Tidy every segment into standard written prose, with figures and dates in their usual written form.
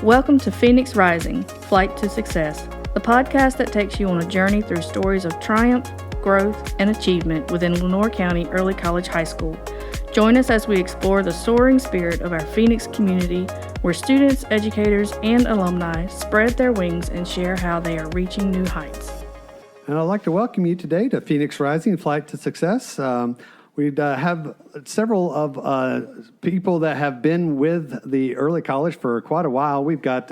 Welcome to Phoenix Rising, Flight to Success, the podcast that takes you on a journey through stories of triumph, growth, and achievement within Lenoir County Early College High School. Join us as we explore the soaring spirit of our Phoenix community, where students, educators, and alumni spread their wings and share how they are reaching new heights. And I'd like to welcome you today to Phoenix Rising, Flight to Success. We have several of people that have been with the early college for quite a while. We've got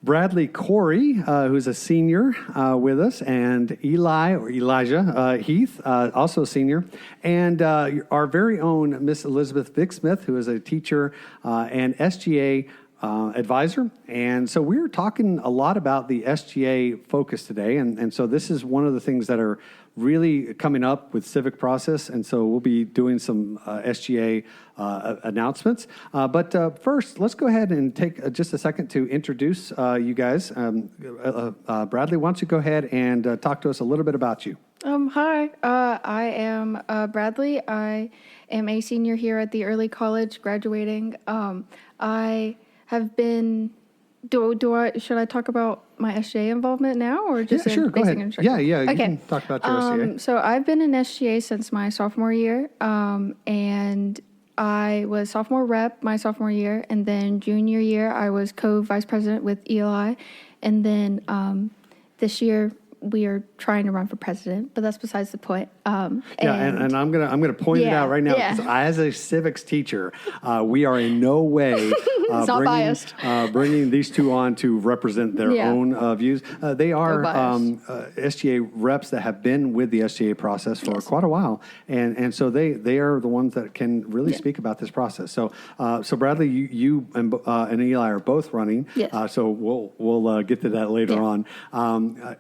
Bradleigh Corey, who's a senior with us, and Elijah Heath, also a senior, and our very own Miss Elizabeth Vick-Smith, who is a teacher and SGA advisor. And so we're talking a lot about the SGA focus today. And so this is one of the things that are really coming up with civic process. And so we'll be doing some SGA announcements. But first, let's go ahead and take just a second to introduce you guys. Bradleigh, why don't you go ahead and talk to us a little bit about you? Hi, I am Bradleigh. I am a senior here at the early college, graduating. I have been. Should I talk about my SGA involvement now, or just sure, go ahead. introduction? Yeah, okay. You can talk about your SGA. So I've been in SGA since my sophomore year, and I was sophomore rep my sophomore year, and then junior year I was co-vice president with Eli, and then this year we are trying to run for president, but that's besides the point. And I'm gonna point it out right now, because as a civics teacher, we are in no way bringing these two on to represent their own views. They are SGA reps that have been with the SGA process for quite a while, and so they are the ones that can really speak about this process. So Bradleigh, you and Eli are both running. Yes. So we'll get to that later on.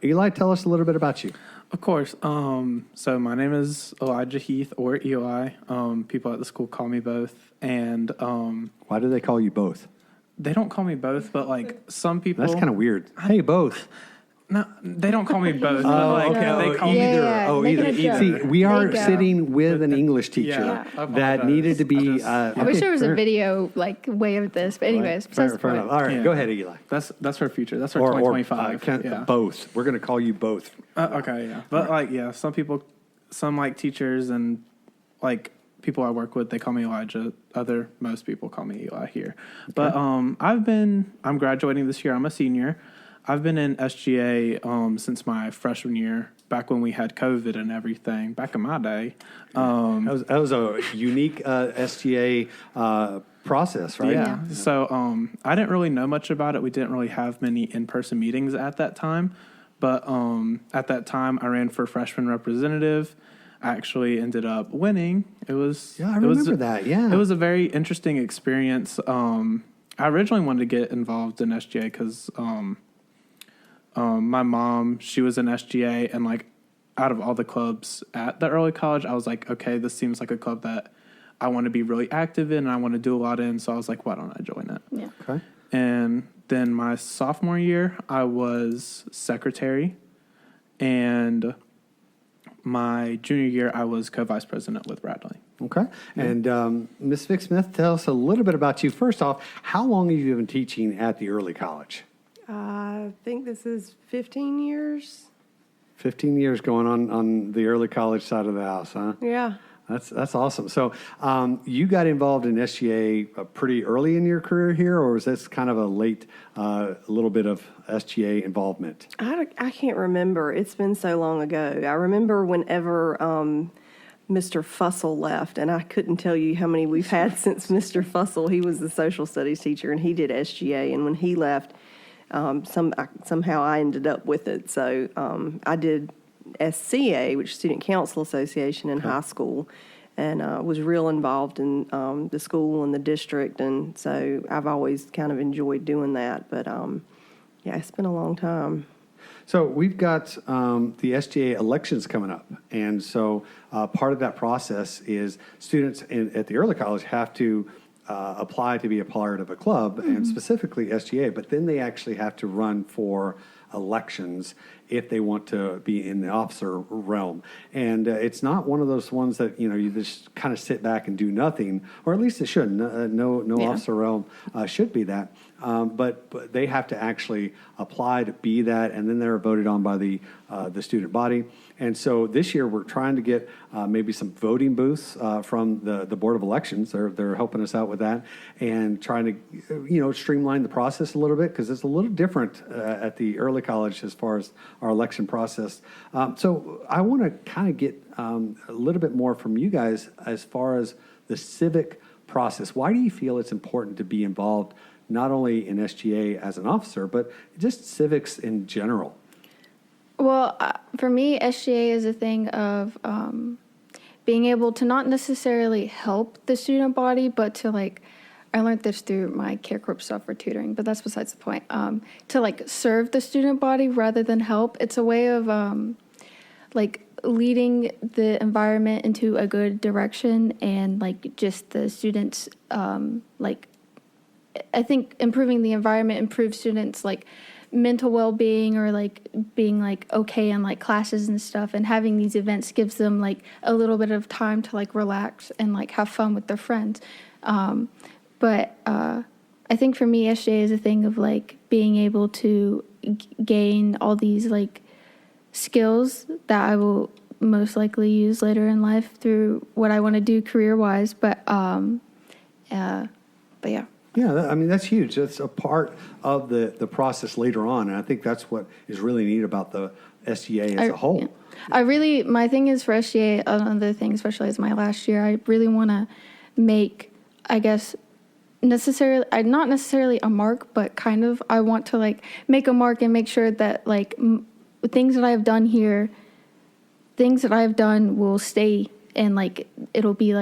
Eli, tell us a little bit about you. Of course. So my name is Elijah Heath, or Eli. People at the school call me both. And why do they call you both? They don't call me both, but like some people. That's kind of weird. Hey, both. No, they don't call me both. They call either. See, we are sitting with an English teacher that needed to be. I wish there was a video way of this, but anyways, fair enough. All right, go ahead, Eli. That's our future. That's our 2025. Both. We're going to call you both. Okay, yeah, but some people, some teachers and people I work with, they call me Elijah. Most people call me Eli here. Okay. But I'm graduating this year. I'm a senior. I've been in SGA since my freshman year, back when we had COVID and everything, back in my day. That was a unique SGA process, right? Yeah. So I didn't really know much about it. We didn't really have many in-person meetings at that time. But at that time, I ran for freshman representative. I actually ended up winning. I remember that. Yeah. It was a very interesting experience. I originally wanted to get involved in SGA because my mom, she was in SGA, and out of all the clubs at the early college, I was like, okay, this seems like a club that I want to be really active in and I want to do a lot in. So I was like, why don't I join it? Yeah. Okay. And then my sophomore year, I was secretary, and my junior year, I was co-vice president with Bradleigh. Okay. And Ms. Vick-Smith, tell us a little bit about you. First off, how long have you been teaching at the early college? I think this is 15 years. 15 years going on the early college side of the house, huh? Yeah. That's awesome. So you got involved in SGA pretty early in your career here, or was this kind of a late little bit of SGA involvement? I can't remember. It's been so long ago. I remember whenever Mr. Fussell left, and I couldn't tell you how many we've had since Mr. Fussell. He was the social studies teacher, and he did SGA, and when he left, somehow I ended up with it. So I did SCA, which is Student Council Association in high school, and was real involved in the school and the district, and so I've always kind of enjoyed doing that. But it's been a long time. So we've got the SGA elections coming up, and so part of that process is students at the early college have to apply to be a part of a club, and specifically SGA, but then they actually have to run for elections if they want to be in the officer realm. And it's not one of those ones that, you just kind of sit back and do nothing, or at least it shouldn't. No officer realm should be that. But they have to actually apply to be that, and then they're voted on by the student body. And so this year we're trying to get maybe some voting booths from the Board of Elections. They're helping us out with that, and trying to streamline the process a little bit, because it's a little different at the early college as far as our election process. So I want to kind of get a little bit more from you guys as far as the civic process. Why do you feel it's important to be involved not only in SGA as an officer, but just civics in general? Well, for me, SGA is a thing of being able to not necessarily help the student body, but to I learned this through my care corp stuff for tutoring, but that's besides the point. To serve the student body rather than help. It's a way of leading the environment into a good direction, and just the students I think improving the environment improves students mental well-being, or being okay in classes and stuff, and having these events gives them a little bit of time to relax and have fun with their friends. But I think for me, SJ is a thing of being able to gain all these skills that I will most likely use later in life through what I want to do career-wise. But yeah. Yeah, I mean, that's huge. That's a part of the process later on, and I think that's what is really neat about the SGA as a whole. Yeah. My thing is for SGA, another thing, especially as my last year, I really want to make, I guess, not necessarily a mark, but kind of, I want to make a mark and make sure that things that I have done here, things that I have done will stay, and it'll be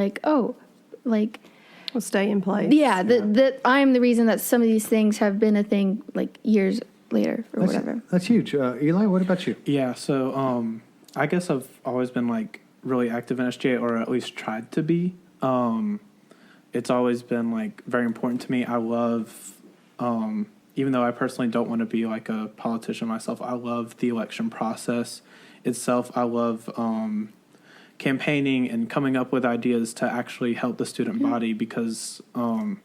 will stay in place. Yeah, that I am the reason that some of these things have been a thing years later or whatever. That's huge. Eli, what about you? Yeah, so I guess I've always been really active in SGA, or at least tried to be. It's always been very important to me. I love, even though I personally don't want to be a politician myself, I love the election process itself. I love campaigning and coming up with ideas to actually help the student body, because I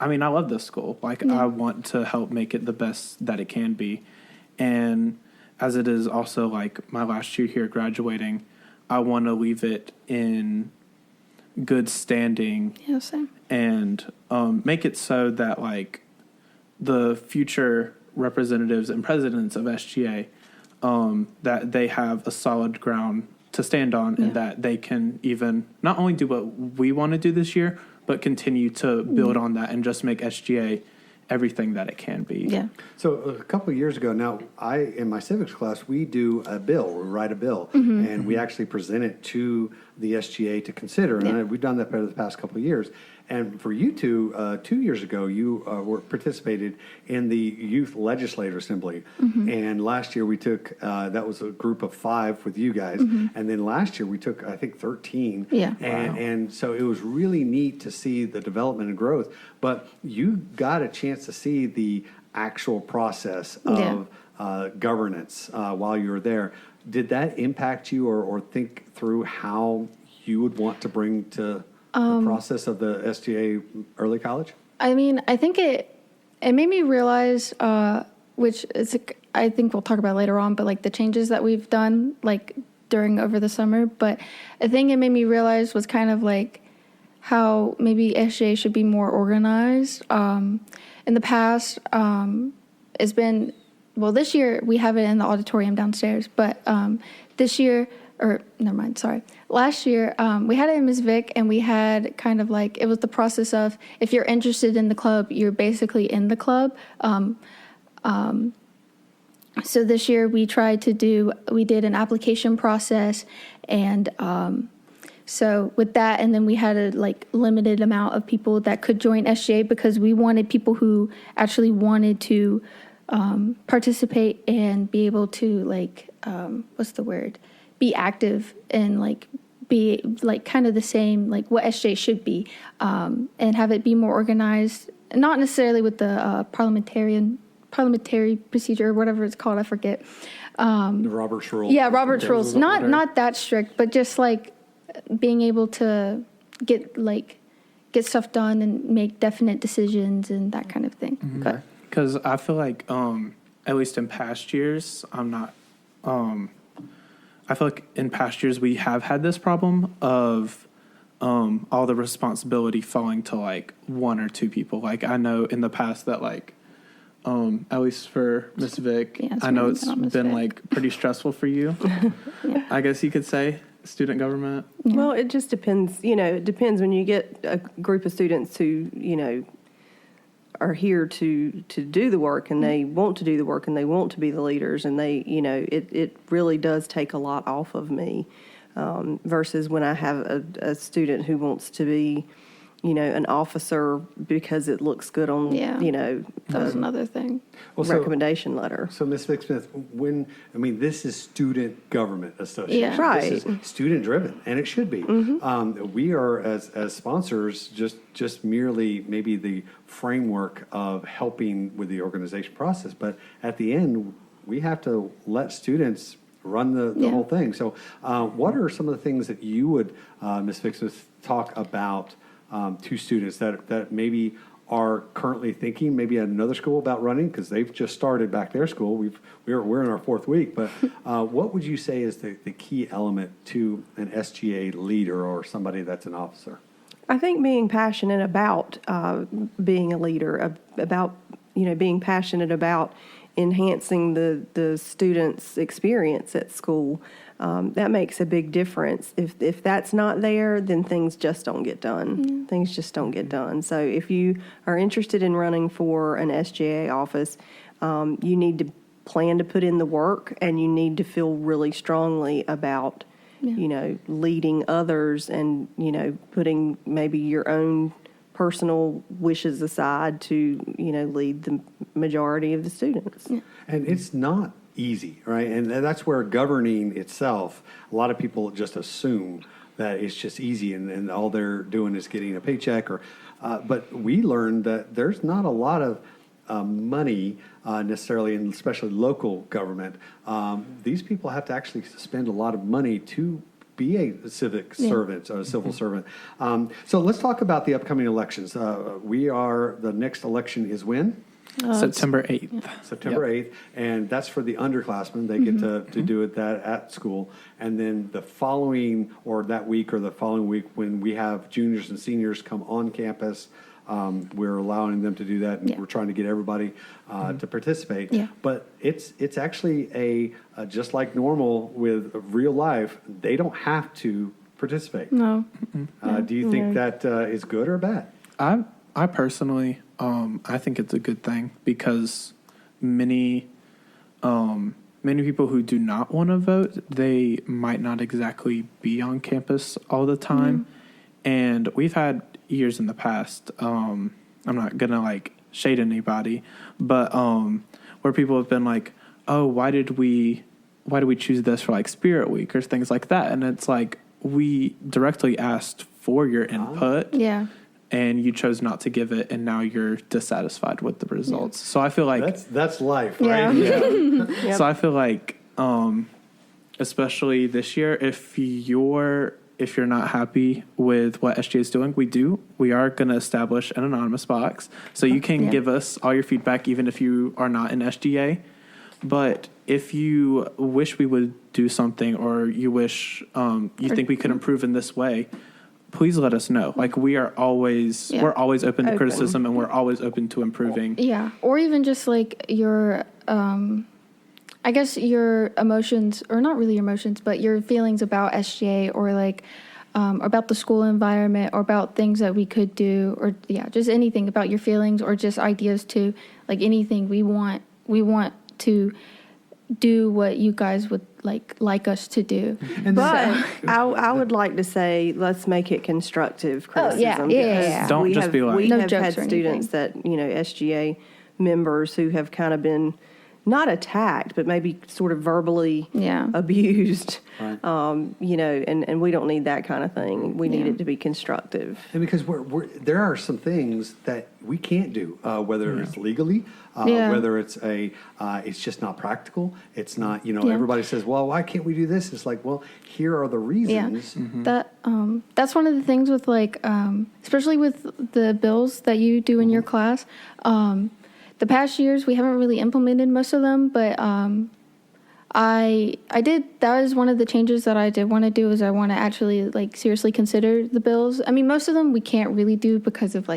love this school. I want to help make it the best that it can be. And as it is also my last year here graduating, I want to leave it in good standing. Yeah, same. And make it so that the future representatives and presidents of SGA, that they have a solid ground to stand on, and that they can even not only do what we want to do this year, but continue to build on that and just make SGA everything that it can be. Yeah. So a couple of years ago now, in my civics class, we do a bill. We write a bill, and we actually present it to the SGA to consider. And we've done that for the past couple of years. And for you two, 2 years ago, you participated in the Youth Legislative Assembly. And last year we took, that was a group of 5 with you guys. And then last year we took, I think, 13. Yeah. And so it was really neat to see the development and growth. But you got a chance to see the actual process of governance while you were there. Did that impact you, or think through how you would want to bring to the process of the SGA early college? I think it made me realize, which is I think we'll talk about later on, but the changes that we've done over the summer. But I think it made me realize was kind of how maybe SGA should be more organized. In the past, it's been, well, this year we have it in the auditorium downstairs, but this year, or never mind, sorry. Last year, we had it in Ms. Vick, and we had kind of it was the process of, if you're interested in the club, you're basically in the club. So this year we did an application process, and so with that, and then we had a limited amount of people that could join SGA, because we wanted people who actually wanted to participate and be able to be active and be kind of the same what SGA should be, and have it be more organized, not necessarily with the parliamentary procedure or whatever it's called, I forget, The Robert's rules. Yeah, Robert's rules. Not that strict, but just like being able to get stuff done and make definite decisions and that kind of thing. Mm-hmm. But Because I feel like, at least in past years, I feel like in past years we have had this problem of all the responsibility falling to like one or two people. Like I know in the past that like, at least for Miss Vick, Yeah, it's I know mainly it's about Miss been Vick. like pretty stressful for you. I guess you could say student government. Well, it just depends, it depends when you get a group of students who, are here to do the work and they want to do the work and they want to be the leaders and they, it really does take a lot off of me versus when I have a student who wants to be, an officer because it looks good on, that was another thing. recommendation letter. So, Ms. Vick-Smith, this is Student Government Association. Yeah. Right. This is student-driven, and it should be. We are, as sponsors, just merely maybe the framework of helping with the organization process. But at the end, we have to let students run the whole thing. So what are some of the things that you would, Ms. Vick-Smith, talk about to students that maybe are currently thinking maybe at another school about running because they've just started back their school. We're in our 4th week, but what would you say is the key element to an SGA leader or somebody that's an officer? I think being passionate about being a leader, about being passionate about enhancing the students' experience at school, that makes a big difference. If that's not there, then things just don't get done. Things just don't get done. So if you are interested in running for an SGA office, you need to plan to put in the work and you need to feel really strongly about leading others and, putting maybe your own personal wishes aside to, lead the majority of the students. Yeah. And it's not easy, right? And that's where governing itself, a lot of people just assume that it's just easy and all they're doing is getting a paycheck. But we learned that there's not a lot of money necessarily, and especially local government. These people have to actually spend a lot of money to be a civic servant, a civil servant. So let's talk about the upcoming elections. The next election is when? September 8th. September 8th, and that's for the underclassmen. They get to do it at school. And then the following, or that week or the following week, when we have juniors and seniors come on campus, we're allowing them to do that, and we're trying to get everybody to participate. Yeah. But it's actually just like normal with real life, they don't have to participate. No. Do you think that is good or bad? I personally, I think it's a good thing because many people who do not want to vote, they might not exactly be on campus all the time. And we've had years in the past, I'm not going to shade anybody, but where people have been like, oh, why did we choose this for Spirit Week or things like that? And it's like, we directly asked for your input. Yeah. And you chose not to give it, and now you're dissatisfied with the results. So I feel like that's life, right? So I feel like, especially this year, if you're not happy with what SGA is doing, we are going to establish an anonymous box, so you can give us all your feedback, even if you are not in SGA. But if you wish we would do something, or you wish you think we could improve in this way, please let us know. We're always open to criticism, and we're always open to improving. Yeah, or even just your, I guess your emotions, or not really your emotions, but your feelings about SGA, or about the school environment, or about things that we could do, or just anything about your feelings, or just ideas too. Anything we want to do what you guys would like us to do. But I would like to say, let's make it constructive criticism. Don't just be like, we no have jokes had or students anything. that, SGA members who have kind of been not attacked, but maybe sort of verbally abused. Right. And we don't need that kind of thing. We need it to be constructive. And because there are some things that we can't do, whether it's legally, whether it's it's just not practical. It's not, everybody says, well, why can't we do this? It's like, well, here are the reasons. Yeah. That's one of the things with especially with the bills that you do in your class. The past years, we haven't really implemented most of them, but I did. That was one of the changes that I did want to do. Is I want to actually seriously consider the bills. I mean, most of them we can't really do because of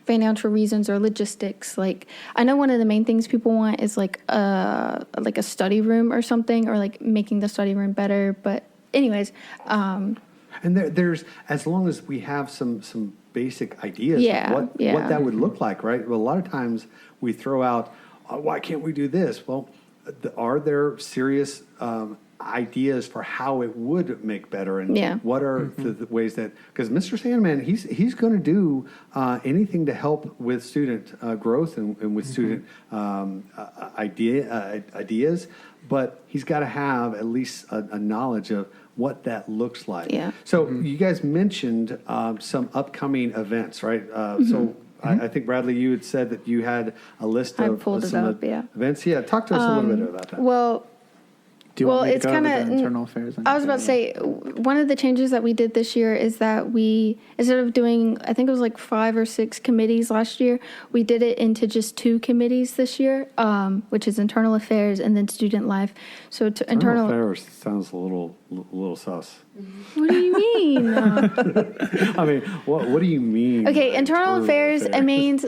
financial reasons or logistics. I know one of the main things people want is a study room or something, or making the study room better. But anyways, and there's, as long as we have some basic ideas of what that would look like, right? Well, a lot of times we throw out, why can't we do this? Well, are there serious ideas for how it would make better, and what are the ways that, because Mr. Sandman, he's going to do anything to help with student growth and with student ideas, but he's got to have at least a knowledge of what that looks like. Yeah. So you guys mentioned some upcoming events, right? So I think, Bradleigh, you had said that you had a list of some events. Yeah, talk to us a little bit about that. Well, Do you want me to it's go kind over of the internal affairs? I was about to say, one of the changes that we did this year is that we, instead of doing, I think it was 5 or 6 committees last year, we did it into just 2 committees this year, which is internal affairs and then student life. So internal affairs sounds a little sus. What do you mean? I mean, what do you mean? Okay, internal affairs, it means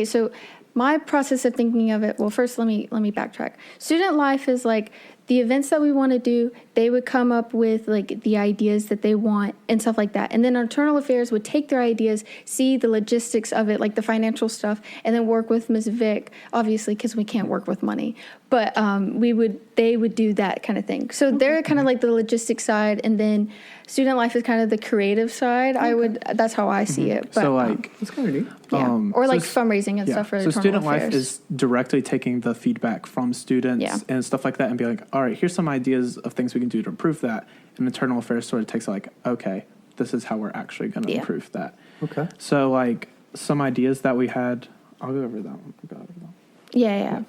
so my process of thinking of it, well, first let me backtrack. Student life is the events that we want to do, they would come up with the ideas that they want and stuff like that. And then internal affairs would take their ideas, see the logistics of it, the financial stuff, and then work with Ms. Vick, obviously, because we can't work with money. But they would do that kind of thing. So they're kind of the logistics side, and then student life is kind of the creative side. That's how I see it. But, so that's kind of neat. Yeah. Or fundraising and stuff for so internal student affairs. life is directly taking the feedback from students and stuff like that and be all right, here's some ideas of things we can do to improve that. And internal affairs sort of takes okay, this is how we're actually going to improve that. Okay. So some ideas that we had, I'll go over that one. Yeah.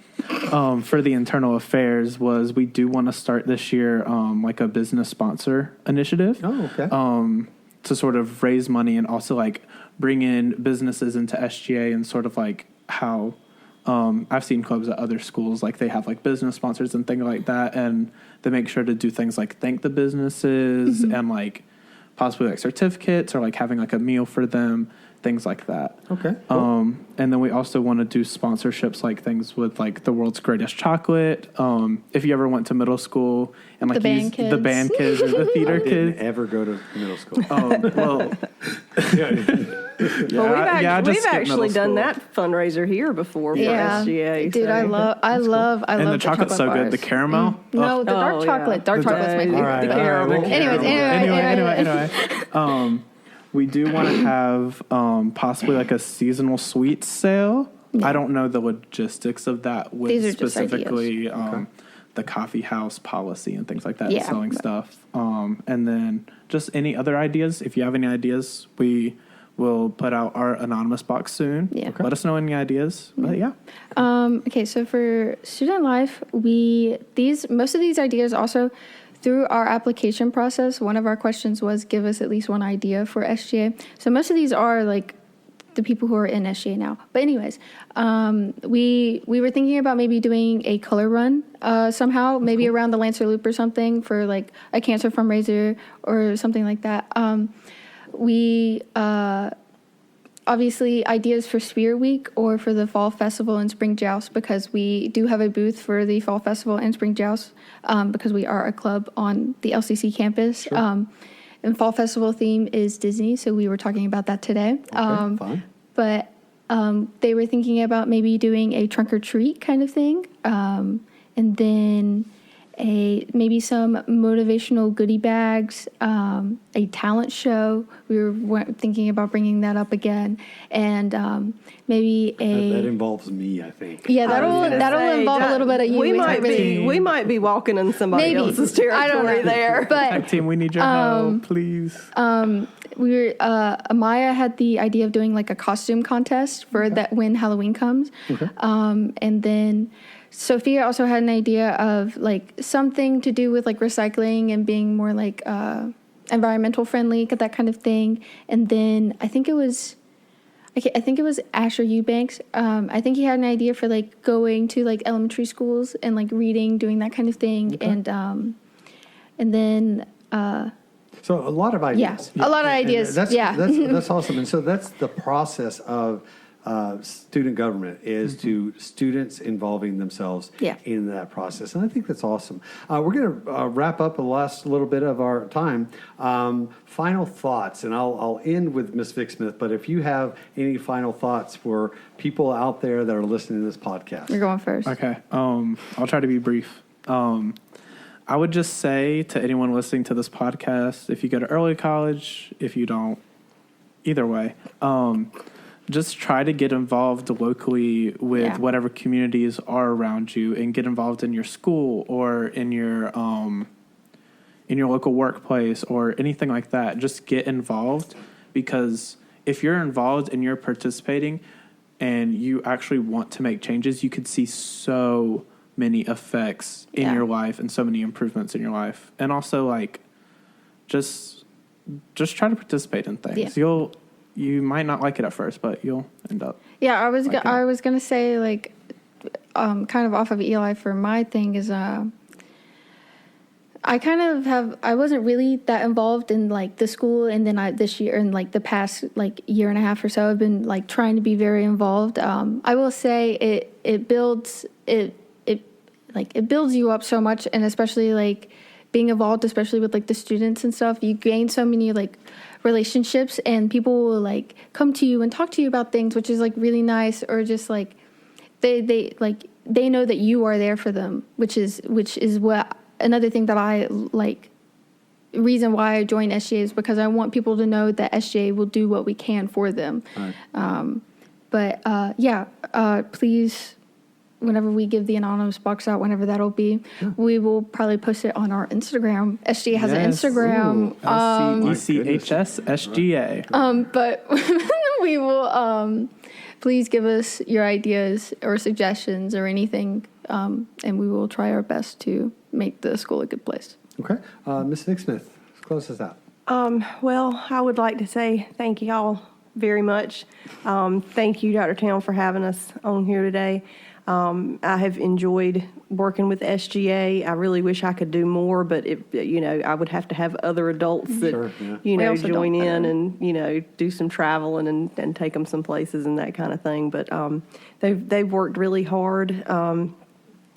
For the internal affairs was we do want to start this year a business sponsor initiative. Oh, okay. To sort of raise money and also bring in businesses into SGA and sort of how I've seen clubs at other schools they have business sponsors and things like that, and they make sure to do things thank the businesses and possibly certificates or having a meal for them, things like that. Okay. Cool. And then we also want to do sponsorships things with the world's greatest chocolate. If you ever went to middle school and the band kids or the theater kids. I didn't ever go to middle school. We've actually done that fundraiser here before for SGA. Dude, I love and the chocolate's so bars. good. The caramel. No, the dark chocolate. Dark chocolate's my favorite. Anyway. We do want to have possibly a seasonal sweets sale. I don't know the logistics of that with specifically the coffee house policy and things like that, selling stuff. And then just any other ideas. If you have any ideas, we will put out our anonymous box soon. Yeah. Let us know any ideas. But Okay, so for student life, most of these ideas also, through our application process, one of our questions was give us at least one idea for SGA. So most of these are the people who are in SGA now. But anyways, we were thinking about maybe doing a color run somehow, maybe around the Lancer Loop or something for a cancer fundraiser or something like that. Obviously ideas for Spear Week or for the Fall Festival and Spring Joust, because we do have a booth for the Fall Festival and Spring Joust because we are a club on the LCC campus. Sure. And Fall Festival theme is Disney, so we were talking about that today. Fine. But they were thinking about maybe doing a trunk or treat kind of thing, and then maybe some motivational goodie bags, a talent show. We were thinking about bringing that up again, and maybe That involves me, I think. yeah, that'll involve a little bit of you. We might be walking in somebody else's territory I don't know. there. But Tag team, we need your help, please. we were Maya had the idea of doing like a costume contest for that when Halloween comes. Okay. And then Sophia also had an idea of like something to do with like recycling and being more like environmental friendly, that kind of thing. And then I think it was Asher Eubanks. I think he had an idea for like going to like elementary schools and like reading, doing that kind of thing. Okay. And then So a lot of ideas. a lot of ideas. That's awesome. And so that's the process of student government is to students involving themselves in that process. And I think that's awesome. We're going to wrap up the last little bit of our time. Final thoughts, and I'll end with Ms. Vick-Smith, but if you have any final thoughts for people out there that are listening to this podcast. You're going first. Okay. I'll try to be brief. I would just say to anyone listening to this podcast, if you go to early college, if you don't, either way, just try to get involved locally with whatever communities are around you, and get involved in your school or in your local workplace or anything like that. Just get involved, because if you're involved and you're participating and you actually want to make changes, you could see so many effects in your life and so many improvements in your life. And also like just try to participate in things. You might not like it at first, but you'll end up. Yeah, I was gonna say like, kind of off of Eli for my thing is I wasn't really that involved in like the school, and then this year and like the past like year and a half or so, I've been like trying to be very involved. I will say it builds you up so much, and especially like being involved, especially with like the students and stuff, you gain so many like relationships, and people will like come to you and talk to you about things, which is like really nice, or just like they know that you are there for them, which is what another thing that I like. Reason why I joined SGA is because I want people to know that SGA will do what we can for them. Right. Please, whenever we give the anonymous box out, whenever that'll be, we will probably post it on our Instagram. SGA has an Instagram. LCECHS SGA. But we will, please give us your ideas or suggestions or anything, and we will try our best to make the school a good place. Okay. Ms. Vick-Smith, close us out. Well, I would like to say thank you all very much. Thank you, Dr. Towne, for having us on here today. I have enjoyed working with SGA. I really wish I could do more, but I would have to have other adults that, join in and, do some traveling and take them some places and that kind of thing. But they've worked really hard,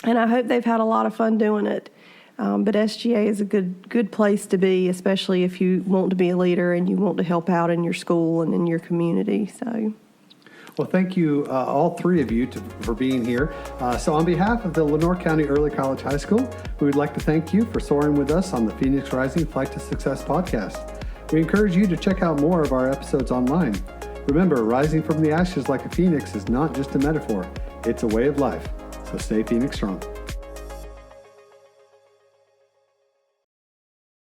and I hope they've had a lot of fun doing it. But SGA is a good place to be, especially if you want to be a leader and you want to help out in your school and in your community. So. Well, thank you, all three of you, for being here. So on behalf of the Lenoir County Early College High School, we would like to thank you for soaring with us on the Phoenix Rising Flight to Success podcast. We encourage you to check out more of our episodes online. Remember, rising from the ashes like a phoenix is not just a metaphor, it's a way of life. So stay Phoenix strong.